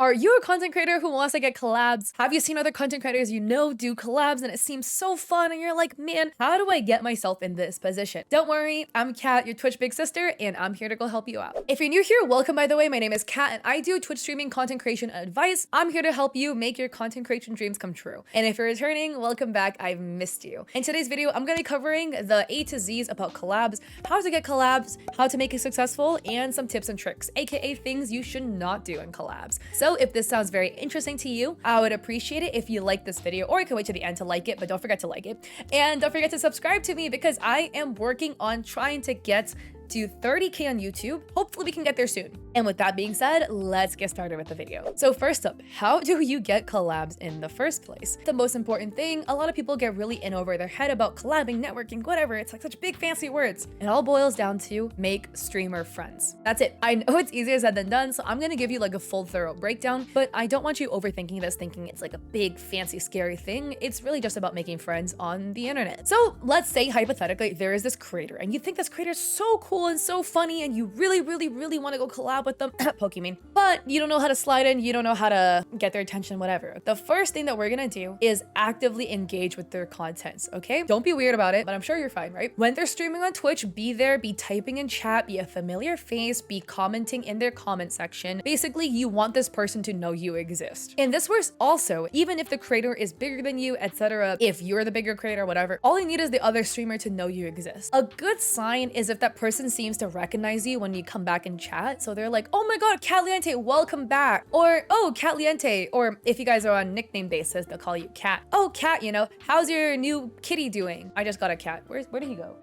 Are you a content creator who wants to get collabs? Have you seen other content creators you know do collabs and it seems so fun and you're like, man, how do I get myself in this position? Don't worry, I'm Kat, your Twitch big sister, and I'm here to go help you out. If you're new here, welcome by the way, my name is Kat and I do Twitch streaming content creation advice. I'm here to help you make your content creation dreams come true. And if you're returning, welcome back, I've missed you. In today's video, I'm gonna be covering the A to Z's about collabs, how to get collabs, how to make it successful, and some tips and tricks, aka things you should not do in collabs. So if this sounds very interesting to you, I would appreciate it if you like this video, or you can wait to the end to like it, but don't forget to like it. And don't forget to subscribe to me because I am working on trying to get to 30K on YouTube. Hopefully we can get there soon. And with that being said, let's get started with the video. So first up, how do you get collabs in the first place? The most important thing, a lot of people get really in over their head about collabing, networking, whatever. It's like such big fancy words. It all boils down to make streamer friends. That's it. I know it's easier said than done, so I'm gonna give you like a full thorough breakdown, but I don't want you overthinking this, thinking it's like a big fancy scary thing. It's really just about making friends on the internet. So let's say hypothetically there is this creator and you think this creator is so cool and so funny and you really want to go collab with them, Pokemon, but you don't know how to slide in, you don't know how to get their attention, whatever. The first thing that we're gonna do is actively engage with their contents, okay? Don't be weird about it, but I'm sure you're fine, right? When they're streaming on Twitch, be there, be typing in chat, be a familiar face, be commenting in their comment section. Basically, you want this person to know you exist. And this works also, even if the creator is bigger than you, etc. If you're the bigger creator, whatever, all you need is the other streamer to know you exist. A good sign is if that person seems to recognize you when you come back in chat. So they're like, oh my god, Catliente, welcome back. Or, oh, Catliente. Or if you guys are on nickname basis, they'll call you Cat. Oh, Cat, you know, how's your new kitty doing? I just got a cat. Where did he go?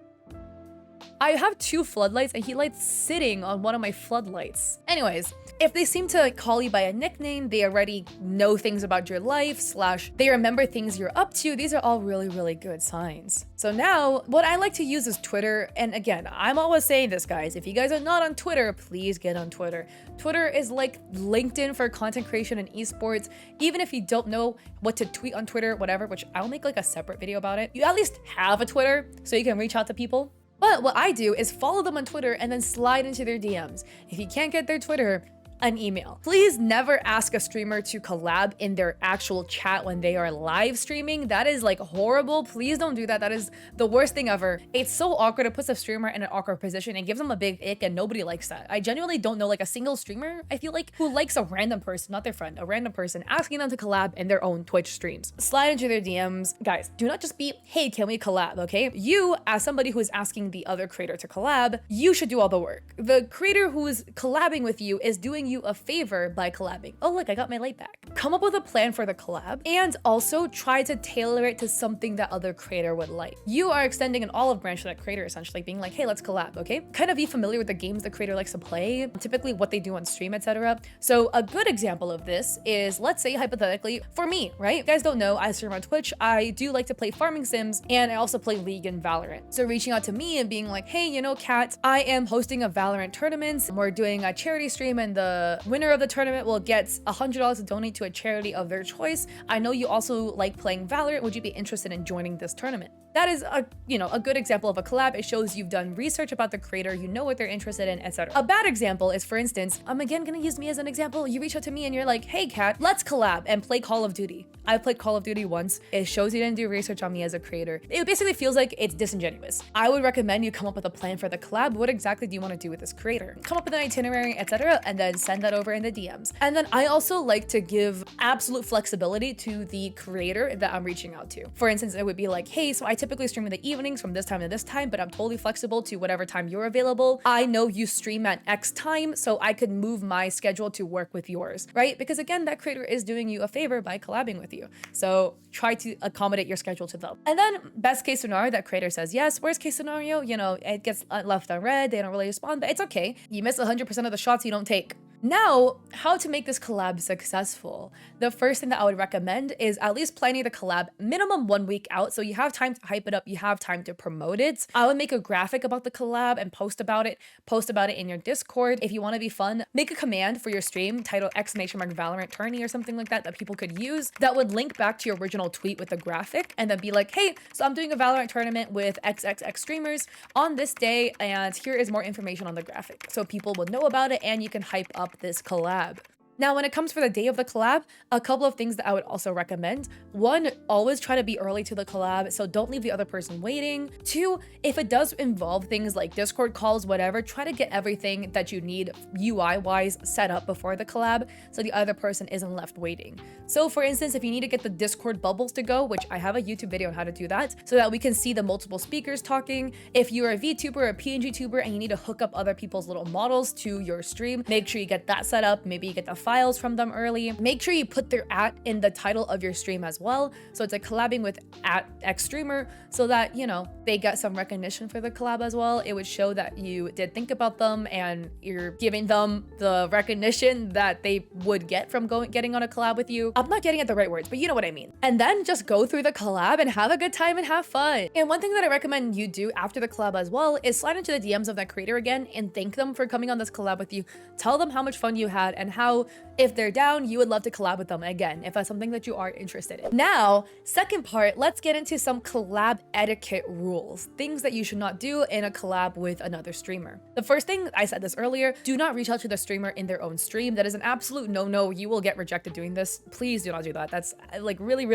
I have two floodlights and he likes sitting on one of my floodlights. Anyways, if they seem to call you by a nickname, they already know things about your life, / they remember things you're up to, these are all really good signs. So now, what I like to use is Twitter. And again, I'm always saying this, guys, if you guys are not on Twitter, please get on Twitter. Twitter is like LinkedIn for content creation and esports. Even if you don't know what to tweet on Twitter, whatever, which I'll make like a separate video about it, you at least have a Twitter so you can reach out to people. But what I do is follow them on Twitter and then slide into their DMs. If you can't get their Twitter, an email. Please never ask a streamer to collab in their actual chat when they are live streaming. That is like horrible. Please don't do that. That is the worst thing ever. It's so awkward. It puts a streamer in an awkward position and gives them a big ick, and nobody likes that. I genuinely don't know like a single streamer, I feel like, who likes a random person, not their friend, a random person asking them to collab in their own Twitch streams. Slide into their DMs. Guys, do not just be, hey, can we collab, okay? You, as somebody who is asking the other creator to collab, you should do all the work. The creator who is collabing with you is doing you a favor by collabing. Oh, look, I got my light back. Come up with a plan for the collab and also try to tailor it to something that other creator would like. You are extending an olive branch to that creator, essentially being like, hey, let's collab, okay? Kind of be familiar with the games the creator likes to play, typically what they do on stream, etc. So a good example of this is, let's say hypothetically, for me, right? You guys don't know, I stream on Twitch. I do like to play farming sims and I also play League and Valorant. So reaching out to me and being like, hey, you know, Kat, I am hosting a Valorant tournament. We're doing a charity stream and the winner of the tournament will get $100 to donate to a charity of their choice. I know you also like playing Valorant. Would you be interested in joining this tournament? That is a good example of a collab. It shows you've done research about the creator, you know what they're interested in, etc. A bad example is, for instance, I'm again gonna use me as an example. You reach out to me and you're like, hey Kat, let's collab and play Call of Duty. I played Call of Duty once. It shows you didn't do research on me as a creator. It basically feels like it's disingenuous. I would recommend you come up with a plan for the collab. What exactly do you want to do with this creator? Come up with an itinerary, etc., and then send that over in the DMs. And then I also like to give absolute flexibility to the creator that I'm reaching out to. For instance, it would be like, hey, so I typically stream in the evenings from this time to this time, but I'm totally flexible to whatever time you're available. I know you stream at X time, so I could move my schedule to work with yours, right? Because again, that creator is doing you a favor by collabing with you. So try to accommodate your schedule to them. And then best case scenario, that creator says yes. Worst case scenario, you know, it gets left unread. They don't really respond, but it's okay. You miss 100% of the shots you don't take. Now, how to make this collab successful? The first thing that I would recommend is at least planning the collab minimum 1 week out, so you have time to hype it up, you have time to promote it. I would make a graphic about the collab and post about it in your Discord. If you want to be fun, make a command for your stream, title !Valorant tourney or something like that people could use, that would link back to your original tweet with the graphic, and then be like, hey, so I'm doing a Valorant tournament with XXX streamers on this day, and here is more information on the graphic. So people will know about it and you can hype up this collab. Now, when it comes for the day of the collab, a couple of things that I would also recommend. One, always try to be early to the collab, so don't leave the other person waiting. Two, if it does involve things like Discord calls, whatever, try to get everything that you need UI-wise set up before the collab so the other person isn't left waiting. So for instance, if you need to get the Discord bubbles to go, which I have a YouTube video on how to do that, so that we can see the multiple speakers talking. If you're a VTuber or a PNG tuber and you need to hook up other people's little models to your stream, make sure you get that set up. Maybe you get the files from them early. Make sure you put their in the title of your stream as well. So it's like collabing with @X streamer so that, you know, they get some recognition for the collab as well. It would show that you did think about them and you're giving them the recognition that they would get from getting on a collab with you. I'm not getting at the right words, but you know what I mean. And then just go through the collab and have a good time and have fun. And one thing that I recommend you do after the collab as well is slide into the DMs of that creator again and thank them for coming on this collab with you. Tell them how much fun you had and how, if they're down, you would love to collab with them again, if that's something that you are interested in. Now, second part, let's get into some collab etiquette rules, things that you should not do in a collab with another streamer. The first thing, I said this earlier, do not reach out to the streamer in their own stream. That is an absolute no-no. You will get rejected doing this. Please do not do that. That's like really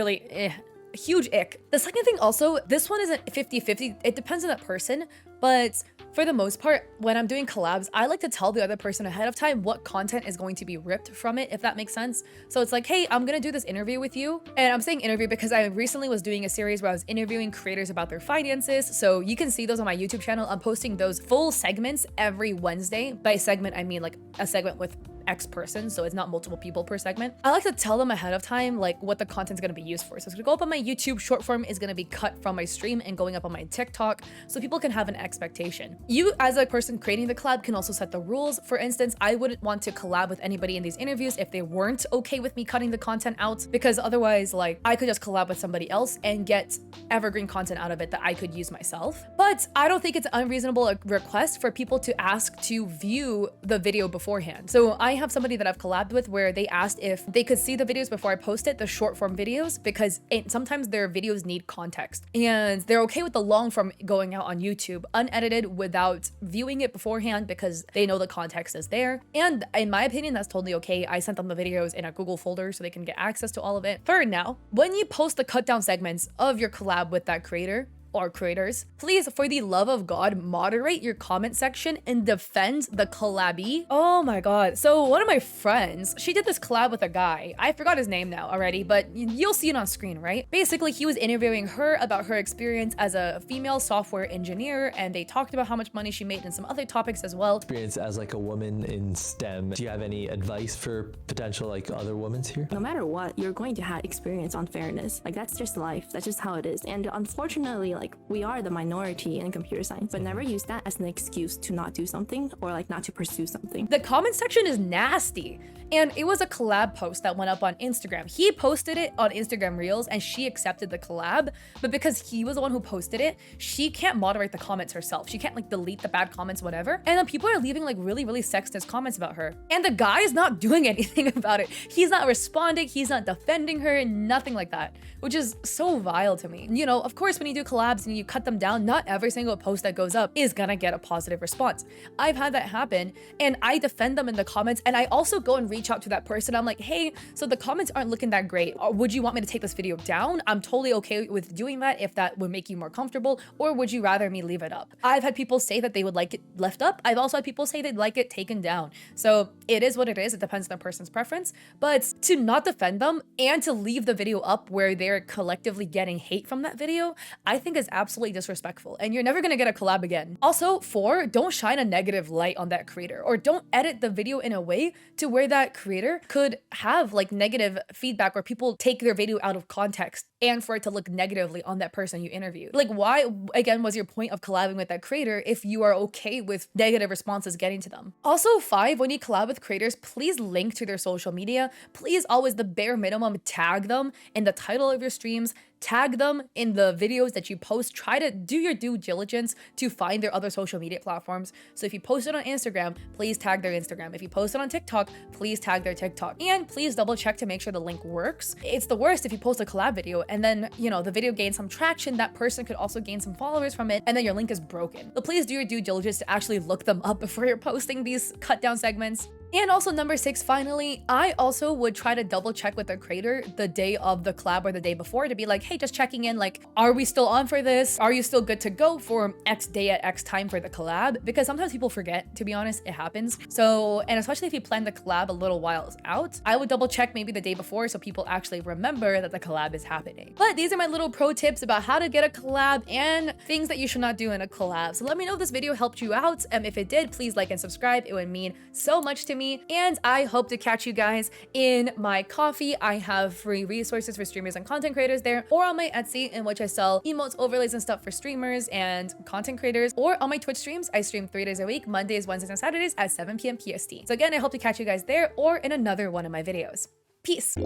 huge ick. The second thing also, this one isn't 50-50. It depends on that person, but for the most part, when I'm doing collabs, I like to tell the other person ahead of time what content is going to be ripped from it, if that makes sense. So it's like, hey, I'm gonna do this interview with you. And I'm saying interview because I recently was doing a series where I was interviewing creators about their finances. So you can see those on my YouTube channel. I'm posting those full segments every Wednesday. By segment, I mean like a segment with X person, so it's not multiple people per segment. I like to tell them ahead of time like what the content's gonna be used for. So it's gonna go up on my YouTube, short form is gonna be cut from my stream and going up on my TikTok so people can have an expectation. You as a person creating the collab can also set the rules. For instance, I wouldn't want to collab with anybody in these interviews if they weren't okay with me cutting the content out, because otherwise like I could just collab with somebody else and get evergreen content out of it that I could use myself. But I don't think it's an unreasonable request for people to ask to view the video beforehand. So I have somebody that I've collabed with where they asked if they could see the videos before I post it, the short form videos, because sometimes their videos need context and they're okay with the long form going out on YouTube unedited without viewing it beforehand because they know the context is there. And in my opinion, that's totally okay. I sent them the videos in a Google folder so they can get access to all of it. Third, now, when you post the cut down segments of your collab with that creator, or creators, please, for the love of God, moderate your comment section and defend the collabee. Oh my God. So one of my friends, she did this collab with a guy. I forgot his name now already, but you'll see it on screen, right? Basically, he was interviewing her about her experience as a female software engineer, and they talked about how much money she made and some other topics as well. Experience as like a woman in STEM. Do you have any advice for potential like other women here? No matter what, you're going to have experience on fairness. Like that's just life. That's just how it is. And unfortunately, like we are the minority in computer science, but never use that as an excuse to not do something or like not to pursue something. The comment section is nasty. And it was a collab post that went up on Instagram. He posted it on Instagram Reels and she accepted the collab, but because he was the one who posted it, she can't moderate the comments herself. She can't like delete the bad comments, whatever. And then people are leaving like really sexist comments about her. And the guy is not doing anything about it. He's not responding, he's not defending her, nothing like that, which is so vile to me. You know, of course, when you do collabs and you cut them down, not every single post that goes up is gonna get a positive response. I've had that happen and I defend them in the comments, and I also go and reach out to that person. I'm like, hey, so the comments aren't looking that great. Would you want me to take this video down? I'm totally okay with doing that if that would make you more comfortable, or would you rather me leave it up? I've had people say that they would like it left up. I've also had people say they'd like it taken down. So it is what it is. It depends on the person's preference, but to not defend them and to leave the video up where they're collectively getting hate from that video, I think is absolutely disrespectful, and you're never gonna get a collab again. Also, 4, don't shine a negative light on that creator, or don't edit the video in a way to where that creator could have like negative feedback where people take their video out of context and for it to look negatively on that person you interviewed. Like, why again was your point of collabing with that creator if you are okay with negative responses getting to them? Also, 5, when you collab with creators, please link to their social media. Please always, the bare minimum, tag them in the title of your streams, tag them in the videos that you post. Try to do your due diligence to find their other social media platforms. So if you post it on Instagram, please tag their Instagram. If you post it on TikTok, please tag their TikTok. And please double check to make sure the link works. It's the worst if you post a collab video and then, you know, the video gains some traction, that person could also gain some followers from it, and then your link is broken. So please do your due diligence to actually look them up before you're posting these cut down segments. And also number 6, finally, I also would try to double check with the creator the day of the collab or the day before to be like, hey, just checking in, like, are we still on for this? Are you still good to go for X day at X time for the collab? Because sometimes people forget, to be honest, it happens. So, and especially if you plan the collab a little while out, I would double check maybe the day before so people actually remember that the collab is happening. But these are my little pro tips about how to get a collab and things that you should not do in a collab. So let me know if this video helped you out. If it did, please like and subscribe. It would mean so much to me. And I hope to catch you guys in my coffee. I have free resources for streamers and content creators there, or on my Etsy, in which I sell emotes, overlays, and stuff for streamers and content creators, or on my Twitch streams. I stream 3 days a week, Mondays, Wednesdays, and Saturdays at 7 p.m. PST. So again, I hope to catch you guys there or in another one of my videos. Peace.